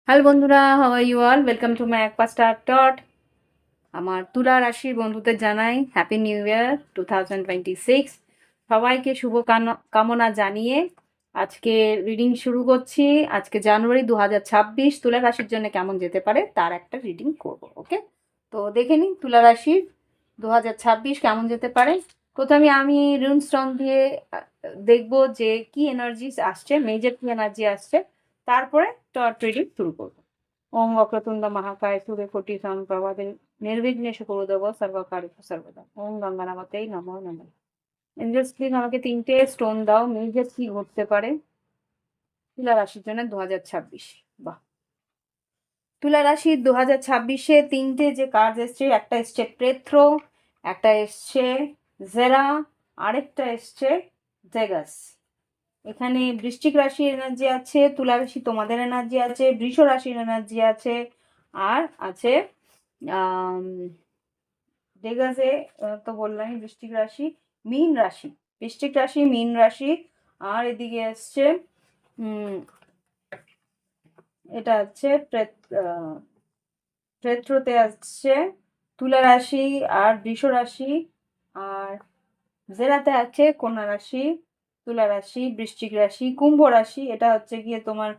Hello বন্ধুরা, how are you all? Welcome to my একপা star dot. আমার তুলা রাশির বন্ধুদের জানাই হ্যাপি নিউ ইয়ার 2026। সবাইকে শুভ কামনা জানিয়ে আজকে রিডিং শুরু করছি। আজকে জানুয়ারি 2026 তুলা রাশির জন্য কেমন যেতে পারে তার একটা রিডিং করব। ওকে, তো দেখে নিন তুলা রাশির 2026 কেমন যেতে পারে। প্রথমে আমি রুন স্টোন দিয়ে দেখব যে কি এনার্জি আসছে, মেজর কি এনার্জি আসছে, তারপরে টর্চ রিডিং শুরু করব। ওম वक्रतुंड महाकाय सूर्यकोटि समप्रभा निर्विघ्नेश कुरुदेव सर्वकार्येषु सर्वदा। ওম গঙ্গানামতেই নমো নমঃ। এঞ্জেলস প্লিজ আমাকে তিনটে স্টোন দাও, মেজর কি ঘটতে পারে তুলা রাশির জন্য 2026। বাহ, তুলা রাশির 2026-এ তিনটে যে কার্ড এসছে, একটা এসছে প্রেথ্রো, একটা এসছে জেরা, আরেকটা এসছে জেগাস। এখানে বৃশ্চিক রাশির এনার্জি আছে, তুলা রাশি তোমাদের এনার্জি আছে, বৃষ রাশির এনার্জি আছে, আর আছে ডেগাসে তো বললাম বৃশ্চিক রাশি, মীন রাশি, বৃশ্চিক রাশি, মীন রাশি। আর এদিকে আসছে এটা হচ্ছে প্রেত্রতে আসছে তুলা রাশি আর বৃষ রাশি, আর জেরাতে আছে কন্যা রাশি, তুলা রাশি, বৃশ্চিক রাশি, কুম্ভ রাশি। এটা হচ্ছে গিয়ে তোমার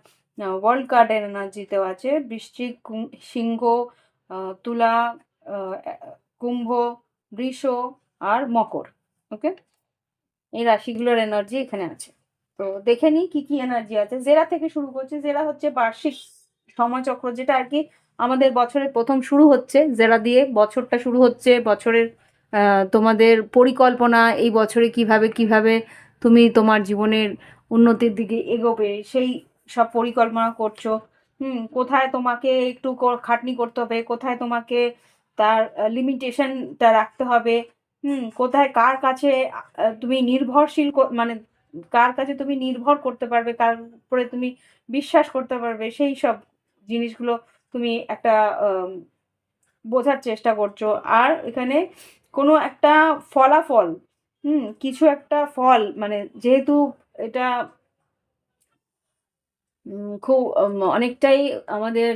ওয়ার্ল্ড কার্ডের এনার্জিতেও আছে বৃশ্চিক, সিংহ, তুলা, কুম্ভ, বৃষ আর মকর। ওকে, এই রাশিগুলোর এনার্জি এখানে আছে। তো দেখে নিই কি কি এনার্জি আছে। জেরা থেকে শুরু করছে। জেরা হচ্ছে বার্ষিক সময়চক্র, যেটা আর কি আমাদের বছরের প্রথম শুরু হচ্ছে। জেরা দিয়ে বছরটা শুরু হচ্ছে, বছরের তোমাদের পরিকল্পনা, এই বছরে কিভাবে কিভাবে তুমি তোমার জীবনের উন্নতির দিকে এগোবে সেই সব পরিকল্পনা করছো। কোথায় তোমাকে একটু খাটনি করতে হবে, কোথায় তোমাকে তার লিমিটেশনটা রাখতে হবে, কোথায় কার কাছে তুমি নির্ভরশীল মানে কার কাছে তুমি নির্ভর করতে পারবে, কার উপরে তুমি বিশ্বাস করতে পারবে, সেই সব জিনিসগুলো তুমি একটা বোঝার চেষ্টা করছো। আর এখানে কোনো একটা ফলাফল, কিছু একটা ফল, মানে যেহেতু এটা খুব অনেকটাই আমাদের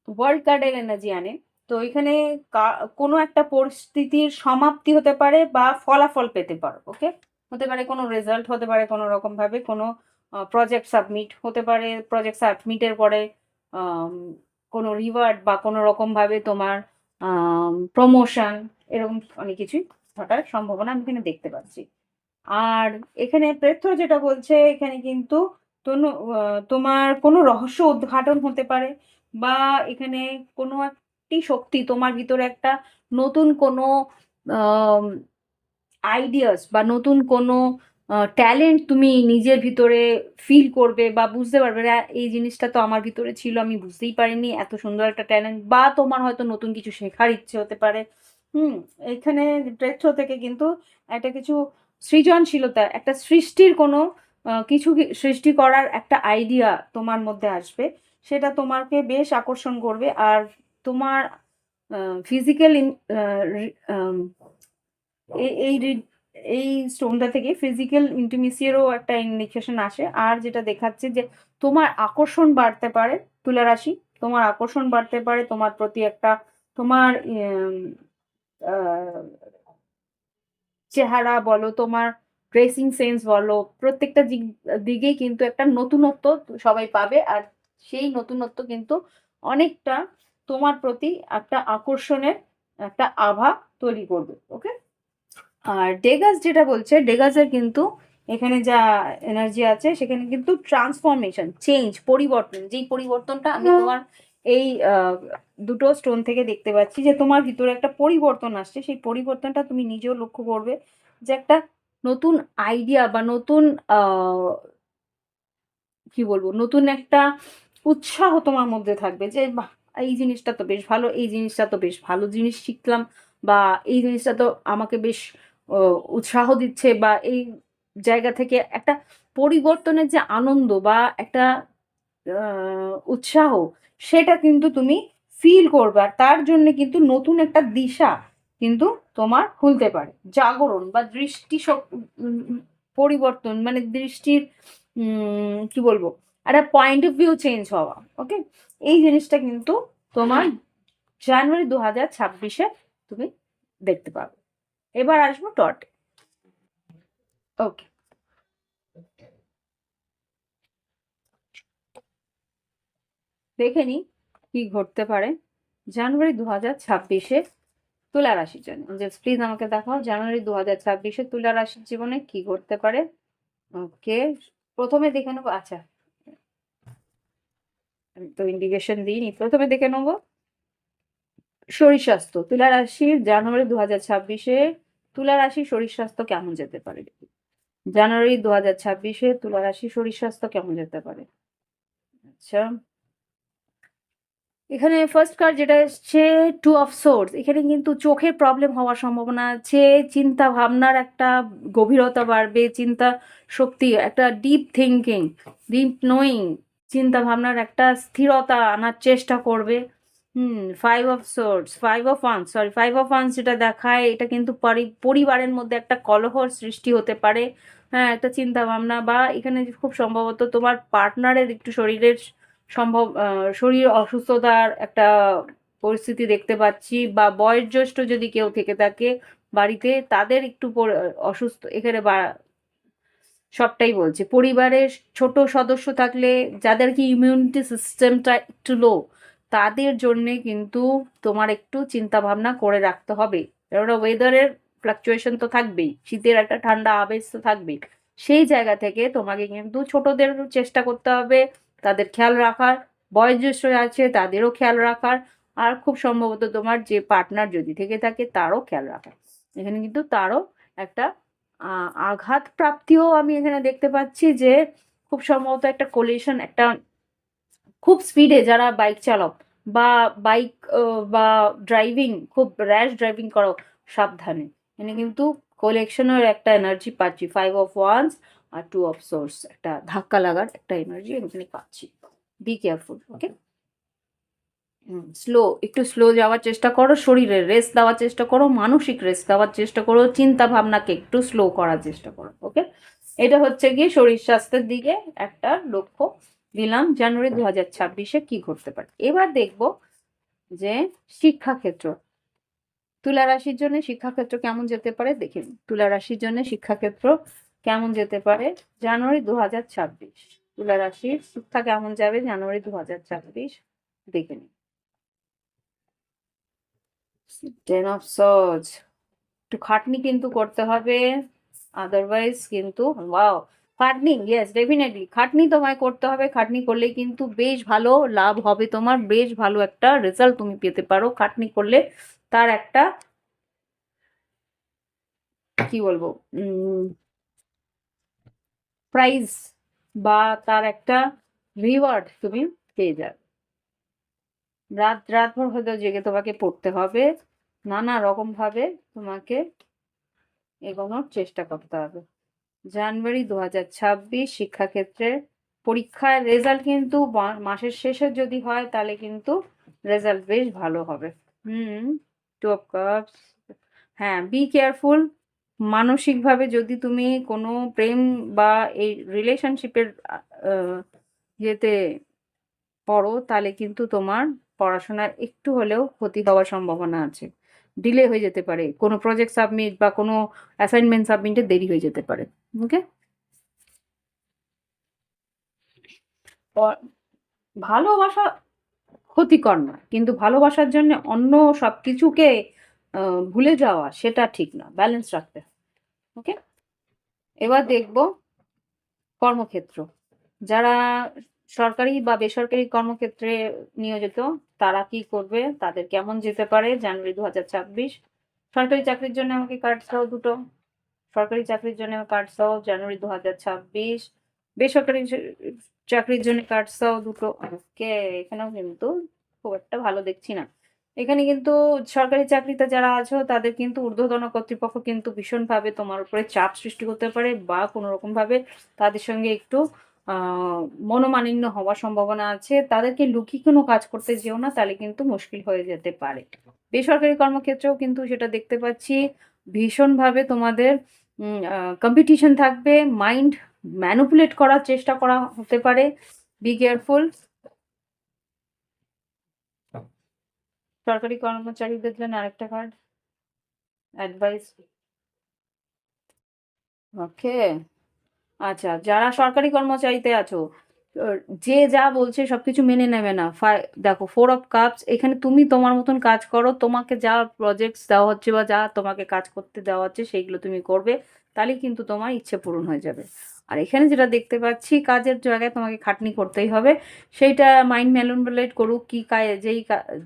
ওয়ার্ল্ড কার্ডের এনার্জি আনে। তো এখানে কোনো একটা পরিস্থিতির সমাপ্তি হতে পারে বা ফলাফল পেতে পারো। ওকে, হতে পারে কোনো রেজাল্ট, হতে পারে কোনো রকম ভাবে কোনো প্রজেক্ট সাবমিট হতে পারে, প্রজেক্ট সাবমিটের পরে কোনো রিওয়ার্ড বা কোনো রকম ভাবে তোমার প্রমোশন, এরকম অনেক কিছুই ঘটার সম্ভাবনা আমি এখানে দেখতে পাচ্ছি। আর এখানে প্রেত্র যেটা বলছে, এখানে কিন্তু তোমার কোনো রহস্য উদ্ঘাটন হতে পারে, বা এখানে কোনো একটি শক্তি তোমার ভিতরে একটা নতুন কোনো আইডিয়াস বা নতুন কোনো ট্যালেন্ট তুমি নিজের ভিতরে ফিল করবে বা বুঝতে পারবে, এই জিনিসটা তো আমার ভিতরে ছিল, আমি বুঝতেই পারিনি, এত সুন্দর একটা ট্যালেন্ট, বা তোমার হয়তো নতুন কিছু শেখার ইচ্ছে হতে পারে। এখানে প্রেক্ষর থেকে কিন্তু একটা কিছু সৃজনশীলতা, একটা সৃষ্টির কোনো কিছু সৃষ্টি করার একটা আইডিয়া তোমার মধ্যে আসবে, সেটা তোমাকে বেশ আকর্ষণ করবে। আর তোমার ফিজিক্যাল এই এই স্টোনটা থেকে ফিজিক্যাল ইন্টিমেসিরও একটা ইন্ডিকেশন আসে। আর যেটা দেখাচ্ছে যে তোমার আকর্ষণ বাড়তে পারে তুলা রাশি, তোমার আকর্ষণ বাড়তে পারে তোমার প্রতি একটা, তোমার চেহারা বলো, তোমার ড্রেসিং সেন্স বলো, প্রত্যেকটা দিকেই কিন্তু একটা নতুনত্ব সবাই পাবে। আর সেই নতুনত্ব কিন্তু অনেকটা তোমার প্রতি একটা আকর্ষণের একটা আভা তৈরি করবে। ওকে, আর ডেগাস যেটা বলছে, ডেগাসের কিন্তু এখানে যা এনার্জি আছে সেখানে কিন্তু ট্রান্সফরমেশন, চেঞ্জ, পরিবর্তন, যেই পরিবর্তনটা আমি তোমার এই দুটো স্টোন থেকে দেখতে পাচ্ছি, যে তোমার ভিতরে একটা পরিবর্তন আসছে, সেই পরিবর্তনটা তুমি নিজেও লক্ষ্য করবে, যে একটা নতুন আইডিয়া বা নতুন কি বলবো, নতুন একটা উৎসাহ তোমার মধ্যে থাকবে, যে বাহ, এই জিনিসটা তো বেশ ভালো, এই জিনিসটা তো বেশ ভালো জিনিস শিখলাম, বা এই জিনিসটা তো আমাকে বেশ উৎসাহ দিচ্ছে, বা এই জায়গা থেকে একটা পরিবর্তনের যে আনন্দ বা একটা উৎসাহ, সেটা কিন্তু তুমি ফিল করবে। আর তার জন্য কিন্তু নতুন একটা দিশা কিন্তু তোমার খুলতে পারে, জাগরণ বা দৃষ্টি পরিবর্তন, মানে দৃষ্টির কি বলবো, একটা পয়েন্ট অফ ভিউ চেঞ্জ হওয়া। ওকে, এই জিনিসটা কিন্তু তোমার জানুয়ারি 2026-এ তুমি দেখতে পাবে। এবার আসবো টট। ওকে, দেখে নি কি ঘটতে পারে জানুয়ারি 2026-এ তুলা রাশির জন্য। জাস্ট প্লিজ আমাকে দেখাও জানুয়ারি 2026-এ তুলা রাশির জীবনে কি ঘটতে পারে। ওকে, প্রথমে দেখে নেবো। আচ্ছা, আমি তো ইন্ডিকেশন দিইনি, প্রথমে দেখে নেবো শরীর স্বাস্থ্য। তুলা রাশির জানুয়ারি 2026-এ তুলা রাশি শরীর স্বাস্থ্য কেমন যেতে পারে। জানুয়ারি 2026-এ তুলা রাশি শরীর স্বাস্থ্য কেমন যেতে পারে। আচ্ছা, এখানে ফার্স্ট কার্ড যেটা এসছে টু অফ সোর্স, এখানে কিন্তু চোখের প্রবলেম হওয়ার সম্ভাবনা আছে। চিন্তা ভাবনার একটা গভীরতা বাড়বে, চিন্তা শক্তি, একটা ডিপ থিঙ্কিং, ডিপ নোয়িং, চিন্তা ভাবনার একটা স্থিরতা আনার চেষ্টা করবে। Five of swords, five of once যেটা দেখায়, এটা কিন্তু পরিবারের মধ্যে একটা কলহর সৃষ্টি হতে পারে। হ্যাঁ, একটা চিন্তা ভাবনা, বা এখানে খুব সম্ভবত তোমার পার্টনারের একটু শরীরের শরীর অসুস্থতার একটা পরিস্থিতি দেখতে পাচ্ছি, বা বয়োজ্যেষ্ঠ যদি কেউ থেকে থাকে বাড়িতে, তাদের একটু অসুস্থ এখানে, বা সবটাই বলছে পরিবারের ছোট সদস্য থাকলে যাদের কি ইমিউনিটি সিস্টেমটা একটু লো, তাদের জন্যে কিন্তু তোমার একটু চিন্তা ভাবনা করে রাখতে হবে। কেননা ওয়েদারের ফ্লাকচুয়েশন তো থাকবেই, শীতের একটা ঠান্ডা আবেশ তো থাকবেই। সেই জায়গা থেকে তোমাকে কিন্তু ছোটদের চেষ্টা করতে হবে তাদের খেয়াল রাখার, বয়োজ্যেষ্ঠ আছে তাদেরও খেয়াল রাখার, আর খুব সম্ভবত তোমার যে পার্টনার যদি থেকে থাকে তারও খেয়াল রাখার। এখানে কিন্তু তারও একটা আঘাত প্রাপ্তিও আমি এখানে দেখতে পাচ্ছি, যে খুব সম্ভবত একটা কোলিশন, একটা খুব স্পিডে যারা বাইক চালাও, বা বাইক বা ড্রাইভিং, খুব র্যাশ ড্রাইভিং করো, সাবধানে। এখানে কিন্তু কোলেকশনের একটা এনার্জি পাচ্ছি, ফাইভ অফ ওয়ান্স আর টু অফ সোর্স, একটা ধাক্কা লাগার একটা এনার্জি এখানে পাচ্ছি। Be careful. ওকে, একটু স্লো যাওয়ার চেষ্টা করো, শরীরের রেস্ট দেওয়ার চেষ্টা করো, মানসিক রেস্ট দেওয়ার চেষ্টা করো, চিন্তা ভাবনাকে একটু স্লো করার চেষ্টা করো। ওকে, এটা হচ্ছে গিয়ে শরীর স্বাস্থ্যের দিকে একটা লক্ষ্য দিলাম জানুয়ারি 2026-এ কি ঘটতে পারে। এবার দেখব যে শিক্ষাক্ষেত্র, তুলা রাশির জন্য শিক্ষাক্ষেত্র কেমন যেতে পারে দেখে নিন। তুলা রাশির জন্য শিক্ষাক্ষেত্র কেমন যেতে পারে জানুয়ারি 2026, তুলা রাশির শিক্ষা কেমন যাবে জানুয়ারি 2026 দেখে নিন। টেন অফ সোর্ডস, একটু খাটনি কিন্তু করতে হবে, আদারওয়াইজ কিন্তু ওয়াও, খাটনি, ইয়েস ডেফিনেটলি খাটনি তোমায় করতে হবে। খাটনি করলেই কিন্তু বেশ ভালো লাভ হবে তোমার, বেশ ভালো একটা রেজাল্ট তুমি পেতে পারো খাটনি করলে। তার একটা কি বলবো প্রাইজ, বা তার একটা রিওয়ার্ড তুমি পেয়ে যাবে। রাতভর হয়তো জেগে তোমাকে পড়তে হবে, নানা রকম ভাবে তোমাকে এগোনোর চেষ্টা করতে হবে। জানুয়ারি 2026 শিক্ষাক্ষেত্রে পরীক্ষার রেজাল্ট কিন্তু মাসের শেষে যদি হয় তাহলে কিন্তু রেজাল্ট বেশ ভালো হবে। টু অফ কাপস, হ্যাঁ বি কেয়ারফুল। মানসিকভাবে যদি তুমি কোনো প্রেম বা এই রিলেশনশিপের ইয়েতে পড়ো, তাহলে কিন্তু তোমার পড়াশোনার একটু হলেও ক্ষতি হওয়ার সম্ভাবনা আছে, ডিলে হয়ে যেতে পারে, কোনো প্রজেক্ট সাবমিট বা কোনো অ্যাসাইনমেন্ট সাবমিটে দেরি হয়ে যেতে পারে। ওকে, ভালোবাসা ক্ষতিকর না, কিন্তু ভালোবাসার জন্য অন্য সবকিছুকে ভুলে যাওয়া সেটা ঠিক না, ব্যালেন্স রাখতে হবে। ওকে, এবার দেখব কর্মক্ষেত্র, যারা সরকারি বা বেসরকারি কর্মক্ষেত্রে নিয়োজিত তারা কি করবে, তাদের কেমন যেতে পারে জানুয়ারি 2026। সরকারি চাকরির জন্য আমাকে কার্ড দাও দুটো, সরকারি চাকরির জন্য কার্ড দাও জানুয়ারি 2026, বেসরকারি চাকরির জন্য কার্ড দাও দুটো। ওকে, এখানেও কিন্তু খুব একটা ভালো দেখছি না। এখানে কিন্তু সরকারি চাকরিতে যারা আছো তাদের কিন্তু ঊর্ধ্বতন কর্তৃপক্ষ কিন্তু ভীষণভাবে তোমার উপরে চাপ সৃষ্টি করতে পারে, বা কোনো রকম ভাবে তাদের সঙ্গে একটু মনোমালিন্য হওয়ার সম্ভাবনা আছে। তাদেরকে লুকিয়ে কোনো কাজ করতে যেও না, তাহলে কিন্তু মুশকিল হয়ে যেতে পারে। বেসরকারি কর্মক্ষেত্রেও কিন্তু সেটা দেখতে পাচ্ছি, ভীষণভাবে তোমাদের কম্পিটিশন থাকবে, মাইন্ড ম্যানুপুলেট করার চেষ্টা করা হতে পারে, বি কেয়ারফুল। সরকারি কর্মচারীদের জন্য আরেকটা কার্ড, অ্যাডভাইস। ওকে, আচ্ছা, যারা সরকারি কর্মচারীতে আছো, যে যা বলছে সবকিছু মেনে নেবে না। দেখো, 4 অফ কাপস, এখানে তুমি তোমার মতন কাজ করো, তোমাকে যা প্রজেক্টস দেওয়া হচ্ছে বা যা তোমাকে কাজ করতে দেওয়া হচ্ছে সেইগুলো তুমি করবে, তাহলেই কিন্তু তোমার ইচ্ছে পূরণ হয়ে যাবে। আর এখানে যেটা দেখতে পাচ্ছি, কাজের জায়গায় তোমাকে খাটনি করতেই হবে, সেইটা মাইন্ড ম্যানিপুলেট করুক কি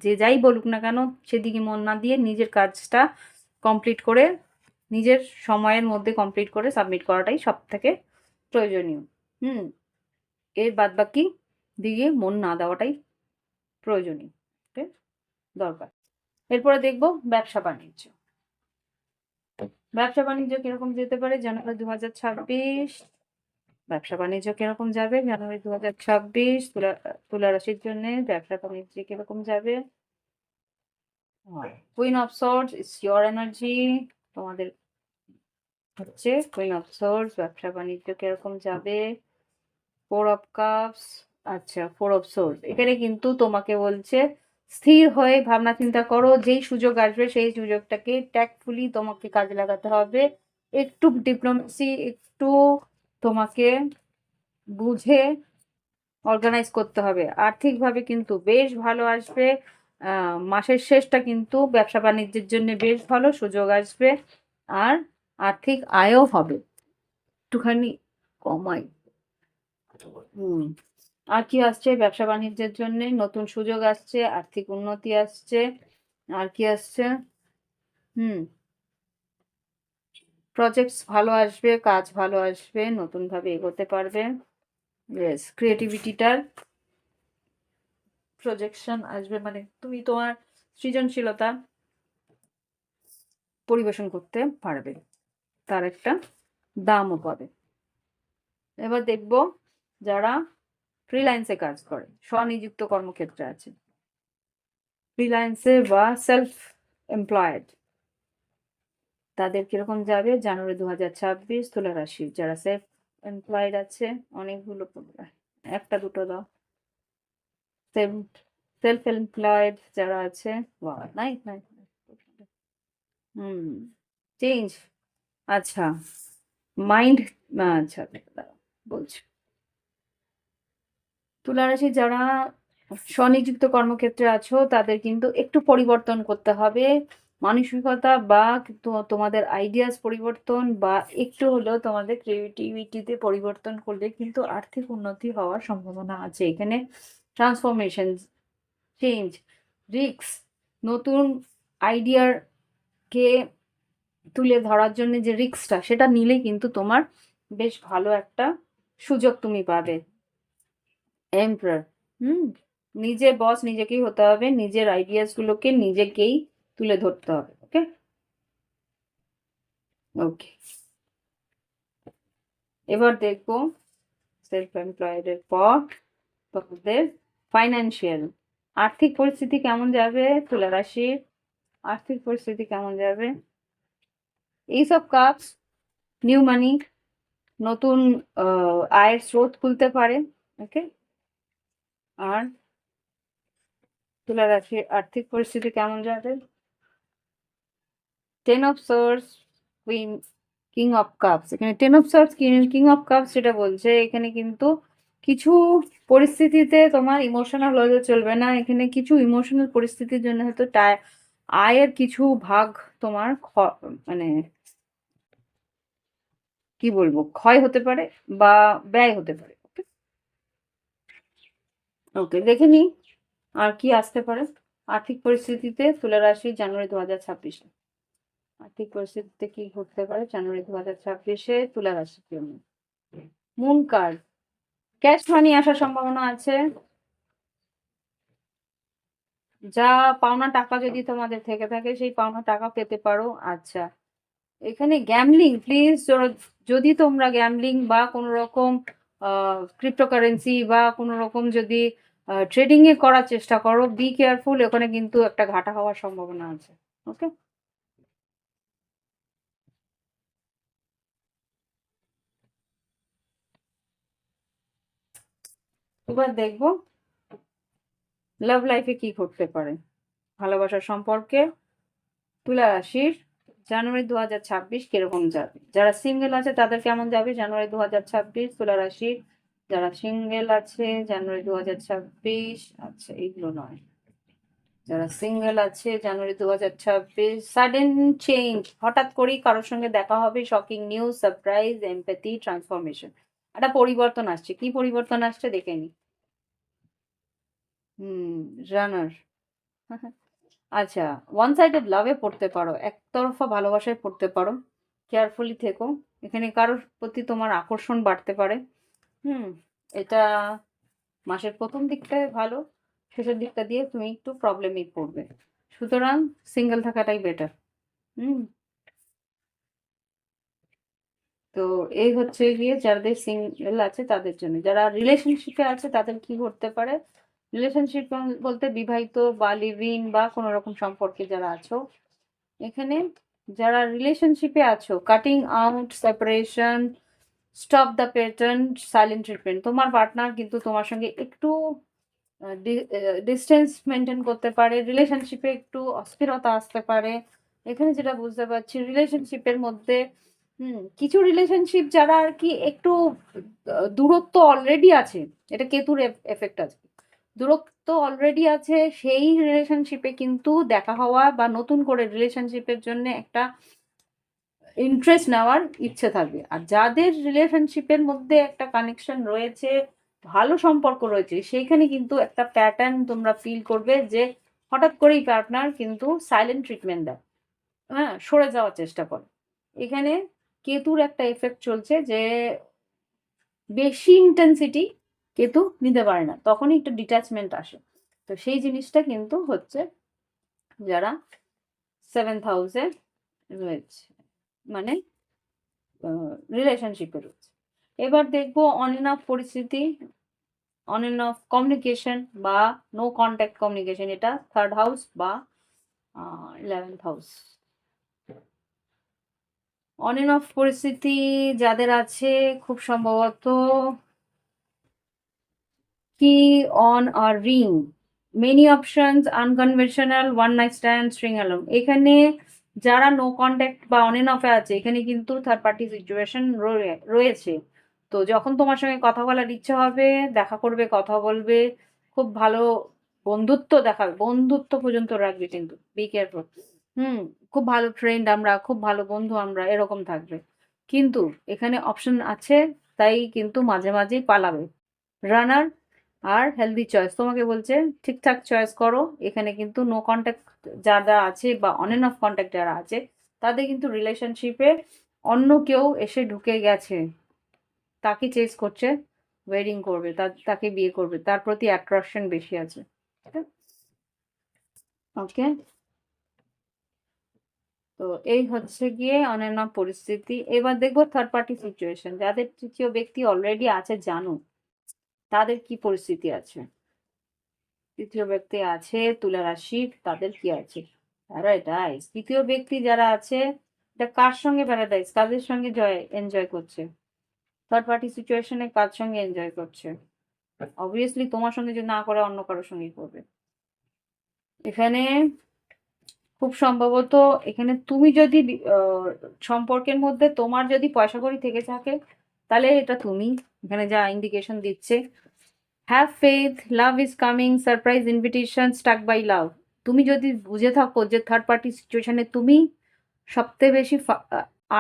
যে যাই বলুক না কেন, সেদিকে মন না দিয়ে নিজের কাজটা কমপ্লিট করে, নিজের সময়ের মধ্যে কমপ্লিট করে সাবমিট করাটাই সব থেকে প্রয়োজনীয়। হুম, এর বাদবাকি দিকে মন না দেওয়াটাই প্রয়োজনীয়, ওকে, দরকার। এরপরে দেখবো ব্যবসা বাণিজ্য। ব্যবসা বাণিজ্য কিরকম যেতে পারে জানুয়ারি 2026। ব্যবসা বাণিজ্য কিরকম যাবে জানুয়ারি 2026, তুলা রাশির জন্য ব্যবসা বাণিজ্য কিরকম যাবে? Queen of swords is your energy, তোমাদের হচ্ছে কুইন অফ সোর্ডস। ব্যবসা বাণিজ্য কিরকম যাবে? 4 অফ কাপস। আচ্ছা, 4 অফ সোর্ডস, এখানে কিন্তু তোমাকে বলছে স্থির হয়ে ভাবনা চিন্তা করো, যেই সুযোগ আসবে সেই সুযোগটাকে ট্যাক্টফুলি তোমাকে কাজে লাগাতে হবে। একটু ডিপ্লোমেসি, একটু তোমাকে বুঝে অর্গানাইজ করতে হবে। আর্থিকভাবে কিন্তু বেশ ভালো আসবে। মাসের শেষটা কিন্তু ব্যবসা বাণিজ্যের জন্য বেশ ভালো, সুযোগ আসবে আর আর্থিক আয়ও হবে। একটুখানি কমাই। হুম, আর কি আসছে ব্যবসা বাণিজ্যের জন্য? নতুন সুযোগ আসছে, আর্থিক উন্নতি আসছে। আর কি আসছে? হুম, প্রজেক্টস ভালো আসবে, কাজ ভালো আসবে, নতুন ভাবে এগোতে পারবে। ইয়েস, ক্রিয়েটিভিটিটার প্রজেকশন আসবে, মানে তুমি তোমার সৃজনশীলতা পরিবেশন করতে পারবে, তার একটা দামও পাবে। এবার দেখবো যারা ফ্রিল্যান্সে কাজ করে, স্বনিযুক্ত কর্মক্ষেত্রে আছে, ফ্রিল্যান্সে বা সেলফ এমপ্লয়েড, তাদের কিরকম যাবে জানুয়ারি 2026। তুলা রাশি যারা সেলফ এমপ্লয়েড আছে, অনেকগুলো একটা দুটো দাও। সেলফ সেলফ এমপ্লয়েড যারা আছে, নাইস নাইস। হুম, চেঞ্জ। আচ্ছা, মাইন্ড, আচ্ছা দাঁড়াও, বলছি। তুলা রাশি যারা স্বনিযুক্ত কর্মক্ষেত্রে আছো, তাদের কিন্তু একটু পরিবর্তন করতে হবে মানসিকতা, বা তোমাদের আইডিয়াস পরিবর্তন, বা একটু হলেও তোমাদের ক্রিয়েটিভিটিতে পরিবর্তন করলে কিন্তু আর্থিক উন্নতি হওয়ার সম্ভাবনা আছে। এখানে ট্রান্সফরমেশন, চেঞ্জ, রিস্ক, নতুন আইডিয়ার কে তুলে ধরার জন্য যে রিস্কটা, সেটা নিলেই কিন্তু তোমার বেশ ভালো একটা সুযোগ তুমি পাবে। এমপ্রার, হুম, নিজে বস নিজেকেই হতে হবে, নিজের আইডিয়াস গুলোকে নিজেকেই তুলে ধরতে হবে। ওকে, ওকে, এবার দেখবো সেলফ এমপ্লয়েড এর পর তোমাদের ফাইন্যান্সিয়াল, আর্থিক পরিস্থিতি কেমন যাবে তুলা রাশির? আর্থিক পরিস্থিতি কেমন যাবে? এইসব কাজ, নিউ মানি, নতুন আয়ের স্রোত খুলতে পারে। ওকে, আর তুলা রাশির আর্থিক পরিস্থিতি কেমন যাবে? 10 of swords, queen, king of cups. এখানে 10 of swords, king of cups যেটা বলছে, এখানে কিন্তু কিছু পরিস্থিতিতে তোমার ইমোশনাল হলে চলবে না। এখানে কিছু ইমোশনাল পরিস্থিতির জন্য হয়তো আয়ের কিছু ভাগ তোমার মানে কি বলবো, ক্ষয় হতে পারে বা ব্যয় হতে পারে। ওকে, দেখে নি আর কি আসতে পারে আর্থিক পরিস্থিতিতে তুলা রাশি জানুয়ারি 2026। আর্থিক পরিস্থিতিতে কি ঘটতে পারে জানুয়ারি 2026-এ তুলা রাশির জন্য? মুন কার্ড, ক্যাশ মানি আসার সম্ভাবনা আছে। যা পাওনা টাকা যদি তোমাদের থেকে থাকে, সেই পাওনা টাকা পেতে পারো। আচ্ছা, এখানে গ্যামলিং প্লিজ, যদি তোমরা গ্যামলিং বা কোনো রকম ক্রিপ্টোকারেন্সি বা কোনো রকম যদি ট্রেডিং এ করার চেষ্টা করো, বি কেয়ারফুল, ওখানে কিন্তু একটা ঘাটা হওয়ার সম্ভাবনা আছে। ওকে, এবার দেখবো লাভ লাইফে কি ঘটতে পারে, ভালোবাসার সম্পর্কে তুলা রাশির জানুয়ারি 2026 কিরকম যাবে। যারা সিঙ্গেল আছে তাদের কেমন যাবে জানুয়ারি 2026, তুলা রাশির যারা সিঙ্গেল আছে জানুয়ারি 2026, আচ্ছা এইগুলো নয়, যারা সিঙ্গেল আছে জানুয়ারি 2026, সাডেন চেঞ্জ, হঠাৎ করেই কারোর সঙ্গে দেখা হবে, shocking news, surprise, empathy, transformation, একটা পরিবর্তন আসছে। কি পরিবর্তন আসছে দেখে নি। রানার। আচ্ছা, ওয়ান সাইডেড লাভে পড়তে পারো, একতরফা ভালোবাসায় পড়তে পারো, কেয়ারফুলি থেকো। এখানে কারোর প্রতি তোমার আকর্ষণ বাড়তে পারে। হুম এটা মাসের প্রথম দিকটায় ভালো, শেষের দিকটা দিয়ে তুমি একটু প্রবলেমেই পড়বে, সুতরাং সিঙ্গেল থাকাটাই বেটার। হুম তো এই হচ্ছে গিয়ে যাদের সিঙ্গেল আছে তাদের জন্য। যারা রিলেশনশিপে আছে তাদের কি ঘটতে পারে, রিলেশনশিপ বলতে বিবাহিত বা লিভ ইন বা কোনো রকম সম্পর্কে যারা আছো, এখানে যারা রিলেশনশিপে আছো, cutting out, separation, stop the pattern, silent treatment. তোমার পার্টনার কিন্তু তোমার সঙ্গে একটু ডিস্টেন্স মেনটেন করতে পারে, রিলেশনশিপে একটু অস্থিরতা আসতে পারে। এখানে যেটা বুঝতে পারছি রিলেশনশিপের মধ্যে কিছু রিলেশনশিপ যারা আর কি একটু দূরত্ব অলরেডি আছে, এটা কেতুর এফেক্ট আছে, দূরত্ব অলরেডি আছে, সেই রিলেশনশিপে কিন্তু দেখা হওয়া বা নতুন করে রিলেশনশিপের জন্য একটা ইন্টারেস্ট নেওয়ার ইচ্ছে থাকবে। আর যাদের রিলেশনশিপের মধ্যে একটা কানেকশন রয়েছে, ভালো সম্পর্ক রয়েছে, সেইখানে কিন্তু একটা প্যাটার্ন তোমরা ফিল করবে যে হঠাৎ করেই পার্টনার কিন্তু সাইলেন্ট ট্রিটমেন্ট দেয়, হ্যাঁ, সরে যাওয়ার চেষ্টা করে। এখানে কেতুর একটা এফেক্ট চলছে যে বেশি ইন্টেন্সিটি কেতু নিতে পারে না, তখনই একটু ডিট্যাচমেন্ট আসে। তো সেই জিনিসটা কিন্তু হচ্ছে যারা 7th হাউসে রয়েছে, মানে রিলেশনশিপে রয়েছে। এবার দেখবো অন এন্ড অফ পরিস্থিতি, অন এন্ড অফ কমিউনিকেশন বা নো কন্ট্যাক্ট কমিউনিকেশন, এটা 3rd হাউস বা 11th house. On end of পরিস্থিতি যাদের আছে খুব সম্ভবত কি on a ring, many options, unconventional, one night stand, string along. এখানে যারা নো কন্ট্যাক্ট বা অন এন্ড অফে আছে, এখানে কিন্তু থার্ড পার্টি সিচুয়েশন রয়েছে। তো যখন তোমার সঙ্গে কথা বলার ইচ্ছা হবে, দেখা করবে, কথা বলবে, খুব ভালো বন্ধুত্ব দেখাবে, বন্ধুত্ব পর্যন্ত রাখবে, কিন্তু বি কেয়ারফুল। হুম খুব ভালো ফ্রেন্ড আমরা, খুব ভালো বন্ধু আমরা, এরকম থাকবে। কিন্তু এখানে অপশন আছে, তাই কিন্তু মাঝে মাঝেই পালাবে। রানার আর হেলদি চয়েস তোমাকে বলছে ঠিকঠাক চয়েস করো। এখানে কিন্তু নো কন্ট্যাক্ট যারা আছে বা অন এন্ড অফ কন্ট্যাক্ট যারা আছে, তাদের কিন্তু রিলেশনশিপে অন্য কেউ এসে ঢুকে গেছে, তাকে চেস করছে, ওয়েডিং করবে, তাকে বিয়ে করবে, তার প্রতি অ্যাট্রাকশন বেশি আছে। ওকে, তো এই হচ্ছে গিয়ে অন এন্ড অফ পরিস্থিতি। এবার দেখবো থার্ড পার্টি সিচুয়েশন, যাদের তৃতীয় ব্যক্তি অলরেডি আছে জানো, তাদের কি পরিস্থিতি আছে। তৃতীয় ব্যক্তি আছে তুলা রাশি, তাদের কি আছে, প্যারাডাইস। তৃতীয় ব্যক্তি যারা আছে, এটা কার সঙ্গে প্যারাডাইস, কাদের সঙ্গে এনজয় করছে, থার্ড পার্টি সিচুয়েশনে কার সঙ্গে এনজয় করছে, অবভিয়াসলি তোমার সঙ্গে যদি না করে অন্য কারোর সঙ্গে করবে। এখানে খুব সম্ভবত এখানে তুমি যদি সম্পর্কের মধ্যে তোমার যদি পয়সা কড়ি থেকে থাকে, তাহলে এটা তুমি, এখানে যা ইন্ডিকেশন দিচ্ছে। Have faith, love is coming, surprise invitation, stuck by love. তুমি যদি বুঝে থাকো যে থার্ড পার্টি সিচুয়েশনে তুমি সবথেকে বেশি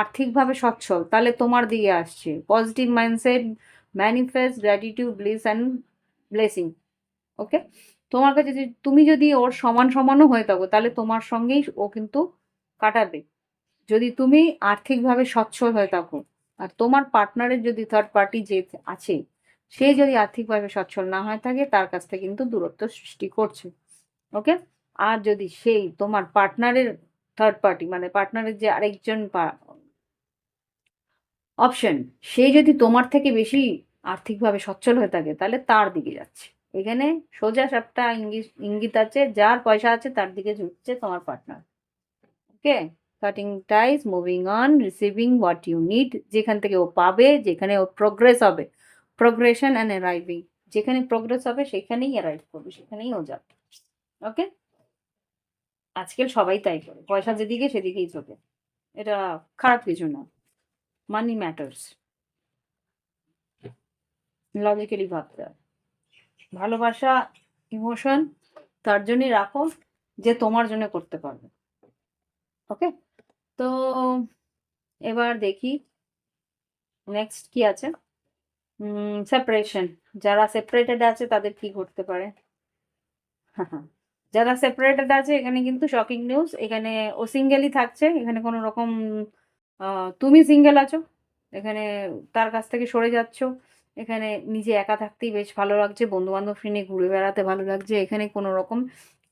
আর্থিকভাবে সচ্ছল, তাহলে তোমার দিকে আসছে। Positive mindset, manifest, gratitude, bliss and blessing. Okay, তোমার কাছে যদি তুমি যদি ওর সমান সমানও হয়ে থাকো, তাহলে তোমার সঙ্গেই ও কিন্তু কাটাবে, যদি তুমি আর্থিকভাবে সচ্ছল হয়ে থাকো। আর তোমার পার্টনারের যদি থার্ড পার্টি যে আছে, সে যদি আর্থিকভাবে সচ্ছল না হয়ে থাকে, তার কাছ থেকে কিন্তু দূরত্ব সৃষ্টি করছে। ওকে, আর যদি সেই তোমার পার্টনারের থার্ড পার্টি, মানে পার্টনারের যে আরেকজন অপশন, সে যদি তোমার থেকে বেশি আর্থিকভাবে সচ্ছল হয়ে থাকে, তাহলে তার দিকে যাচ্ছে। এখানে সোজা সাপটা ইঙ্গিত ইঙ্গিত আছে, যার পয়সা আছে তার দিকে ঝুঁকছে তোমার পার্টনার। Okay, cutting ties, moving on, receiving what you need, যেখান থেকে ও পাবে, যেখানে ওর প্রোগ্রেস হবে, প্রোগ্রেশন অ্যান্ড অ্যারাইভিং, যেখানে প্রোগ্রেস হবে সেখানেই অ্যারাইভ করবে, সেখানেই ও যাবে। ওকে, আজকাল সবাই তাই করে, পয়সা যেদিকে সেদিকেই চলে। এটা খারাপ কিছু না, মানি ম্যাটার্স, লজিক্যালি ভাবতে হয়। ভালোবাসা, ইমোশন তার জন্যই রাখো যে তোমার জন্য করতে পারবে। ওকে, তো এবার দেখি নেক্সট কি আছে। সেপারেশন, যারা সেপারেটেড আছে তাদের কি ঘটতে পারে। যারা সেপারেটেড আছে এখানে কিন্তু শকিং নিউজ, এখানে ও সিঙ্গেলই থাকছে, এখানে কোনো রকম তুমি সিঙ্গেল আছো, এখানে তার কাছ থেকে সরে যাচ্ছ, এখানে নিজে একা থাকতেই বেশ ভালো লাগছে, বন্ধু বান্ধব নিয়ে ঘুরে বেড়াতে ভালো লাগছে, এখানে কোনো রকম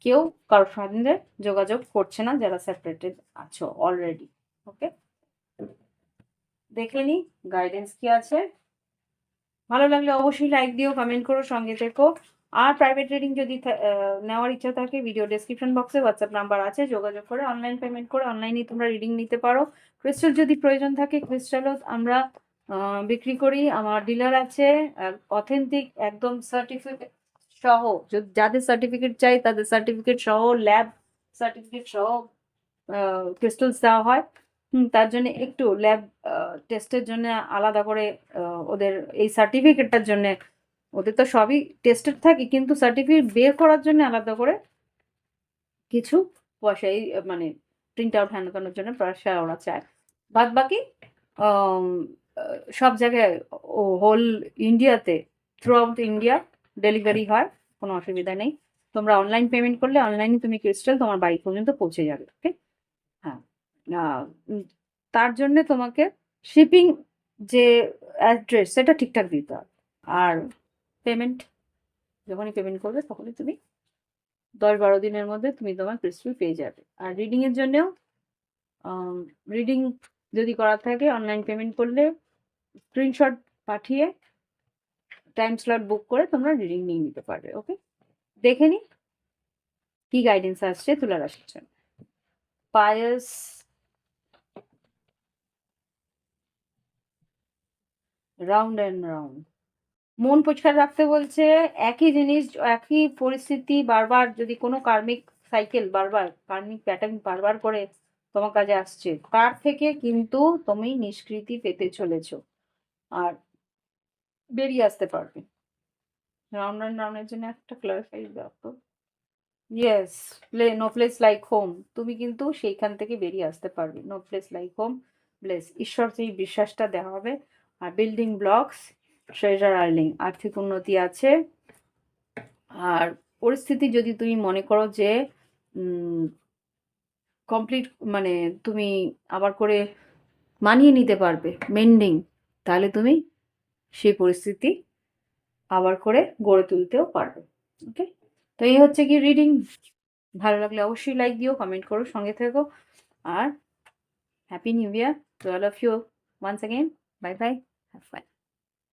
কেউ কারোর সঙ্গে যোগাযোগ করছে না যারা সেপারেটেড আছো অলরেডি। ওকে, দেখে নি গাইডেন্স কি আছে। ভালো লাগলে অবশ্যই লাইক দিও, কমেন্ট করো, সঙ্গে থেকো। আর প্রাইভেট রিডিং যদি নেওয়ার ইচ্ছা থাকে, ভিডিও ডেসক্রিপশন বক্সে হোয়াটসঅ্যাপ নাম্বার আছে, যোগাযোগ করে অনলাইন পেমেন্ট করে অনলাইনে তোমরা রিডিং নিতে পারো। ক্রিস্টাল যদি প্রয়োজন থাকে, ক্রিস্টালও আমরা বিক্রি করি, আমার ডিলার আছে, অথেন্টিক একদম সার্টিফিকেট সহ, যাদের সার্টিফিকেট চাই তাদের সার্টিফিকেট সহ, ল্যাব সার্টিফিকেট সহ ক্রিস্টালস দেওয়া হয়। তার জন্য একটু ল্যাব টেস্টের জন্য আলাদা করে ওদের এই সার্টিফিকেটটার জন্য, ওদের তো সবই টেস্টেড থাকে কিন্তু সার্টিফিকেট বের করার জন্য আলাদা করে কিছু পয়সা, এই মানে প্রিন্ট আউট হ্যান্ডানোর জন্য পয়সা ওরা চায়। বাদ বাকি সব জায়গায় ও হোল ইন্ডিয়াতে, থ্রু আউট ইন্ডিয়া ডেলিভারি হয়, কোনো অসুবিধা নেই। তোমরা অনলাইন পেমেন্ট করলে অনলাইনে তুমি ক্রিস্টাল তোমার বাড়ি পর্যন্ত পৌঁছে যাবে। ওকে, হ্যাঁ, তার জন্য তোমাকে শিপিং যে অ্যাড্রেস সেটা ঠিকঠাক দিতে হবে। আর পেমেন্ট যখনই পেমেন্ট করবে তখনই তুমি 10-12 দিনের মধ্যে তুমি তোমার ক্রিস্টাল পেয়ে যাবে। আর রিডিংয়ের জন্যেও রিডিং যদি করার থাকে অনলাইন পেমেন্ট করলে স্ক্রিনশট পাঠিয়ে টাইম স্লট বুক করে তোমরা রিডিং নিয়ে নিতে পারবে। ওকে, দেখে নি কি গাইডেন্স আসছে তুলা রাশির জন্য। পায়াস, রাউন্ড অ্যান্ড রাউন্ড, মন পরিষ্কার রাখতে বলছে। একই জিনিস, একই পরিস্থিতি বারবার, যদি কোনো কার্মিক সাইকেল বারবার, কার্মিক প্যাটার্ন বারবার করে তোমার কাছে আসছে, তার থেকে কিন্তু তুমি নিষ্কৃতি পেতে চলেছো আর বেরিয়ে আসতে পারবে। রাউন্ড অ্যান্ড রাউন্ডের জন্য একটা ক্লারিফাই দাও তো। Yes, no place like home, তুমি কিন্তু সেইখান থেকে বেরিয়ে আসতে পারবে। No place like home, place ঈশ্বর সেই বিশ্বাসটা দেওয়া হবে। আর বিল্ডিং ব্লকস, ট্রেজার আর্নিং, আর্থিক উন্নতি আছে। আর পরিস্থিতি যদি তুমি মনে করো যে কমপ্লিট, মানে তুমি আবার করে মানিয়ে নিতে পারবে, মেন্ডিং, তাহলে তুমি সেই পরিস্থিতি আবার করে গড়ে তুলতেও পারবে। ওকে, তো এই হচ্ছে কি রিডিং। ভালো লাগলে অবশ্যই লাইক দিও, কমেন্ট করো, সঙ্গে থেকো। আর happy new year to all of you once again. Bye bye, have fun.